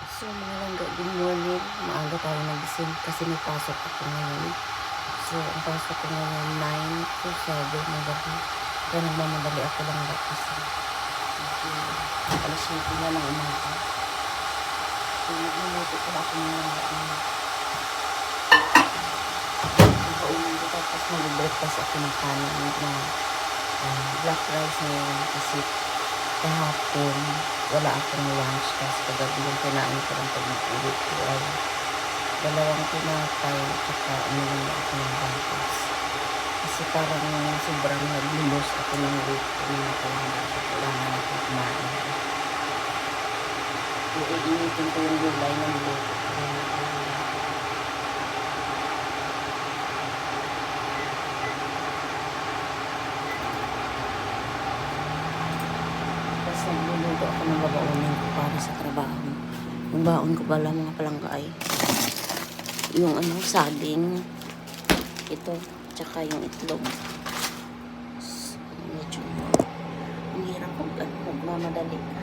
So mga langga, good morning. Maaga tayo nagising kasi may pasok ako ngayon. So ang pasok ko ngayon 9 to 7 ng gabi. Kaya nagmamadali ako langga kasi alas 7 na ng umaga. So nagluluto ko ako ng langga. Paunin ko tapos mag-breakfast ako ng kanin na black rice ngayon kasi kahapon wala akong lunch kasi kagabi yung kinain ko lang pag nag-uwi ko ay dalawang tinapay at uminom ako ng gatas kasi parang sobrang nag-lose ako ng weight ko na kailangan ako kumain. Iinitin ko yung gulay ng luto ko. Nagluluto ako ng babaunin ko para sa trabaho. Yung baon ko pala mga palangga ay yung saging, ito, tsaka yung itlog. Medyo ang hirap pag magmamadali ka.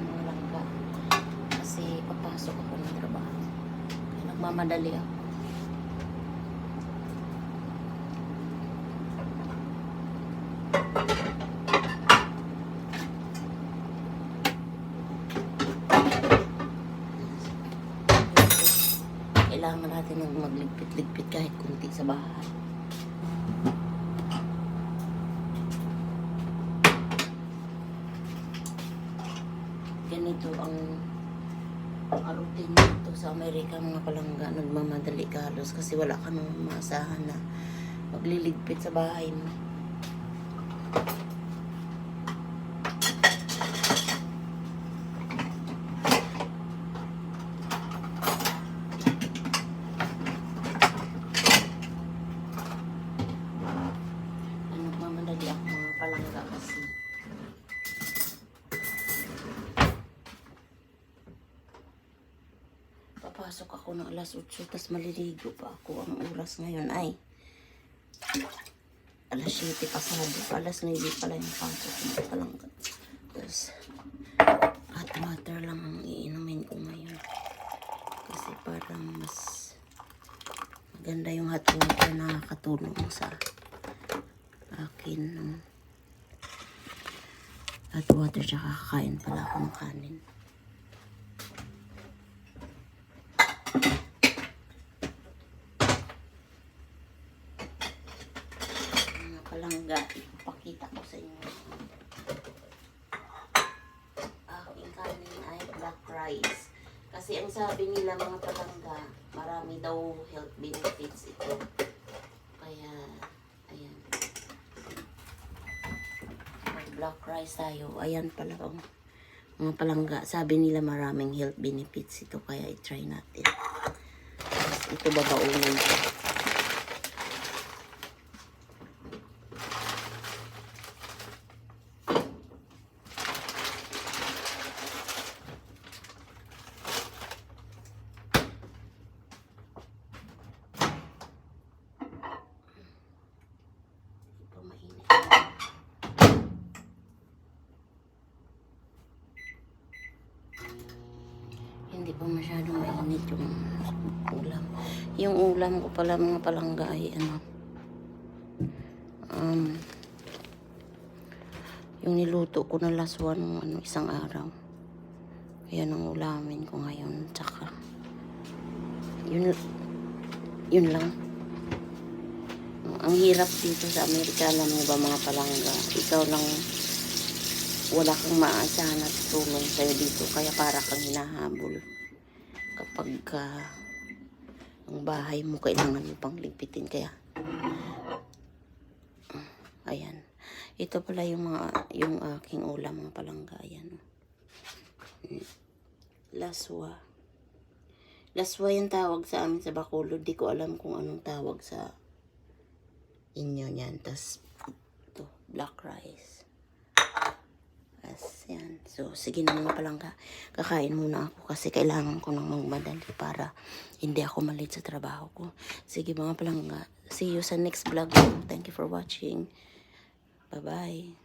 Mga langga kasi papasok ako ng trabaho. Nagmamadali ako. Kailangan natin magligpit-ligpit kahit kunti sa bahay. Ganito ang routine dito sa Amerika mga palangga. Nagmamadali ka halos kasi wala ka nang maasahan na magliligpit sa bahay mo. Nagmamadali ako mga palangga kasi papasok ako ng alas 8 tas maliligo pa ako. Ang oras ngayon ay alas 7 pasado pa, alas 9 pala yung pasok mga palangga. Tapos hot water lang ang iinumin ko ngayon kasi parang mas maganda yung hot water na nakakatulong sa akin. Hot water tsaka kakain pala ako ng kanin. Mga palangga, ipapakita ko sa inyo. Aking kanin ay black rice. Kasi ang sabi nila mga palangga, marami daw health benefits ito. Kaya, ayan. Black rice tayo. Ayan pala ang mga palangga. Sabi nila maraming health benefits ito. Kaya i-try natin. Tapos ito babaunin ko. Ito mainit. Hindi pa masyadong mainit yung ulam. Yung ulam ko pala mga palangga ay yung niluto ko na laswa nung isang araw. Yan ang ulamin ko ngayon. Tsaka yun lang. Ang hirap dito sa Amerika, alam mo ba mga palangga, ikaw lang wala kang maasahan at tulong sa'yo dito, kaya para kang hinahabol kapag ang bahay mo kailangan mo pang ligpitin. Kaya ayan, ito pala yung aking ulam mga palangga. Ayan, laswa yung tawag sa amin sa Bacolod. Di ko alam kung anong tawag sa inyo niyan. Tas ito black rice. Yan. So, sige na mga palangga. Kakain muna ako kasi kailangan ko nang magmadali para hindi ako malate sa trabaho ko. Sige mga palangga. See you sa next vlog. Thank you for watching. Bye-bye.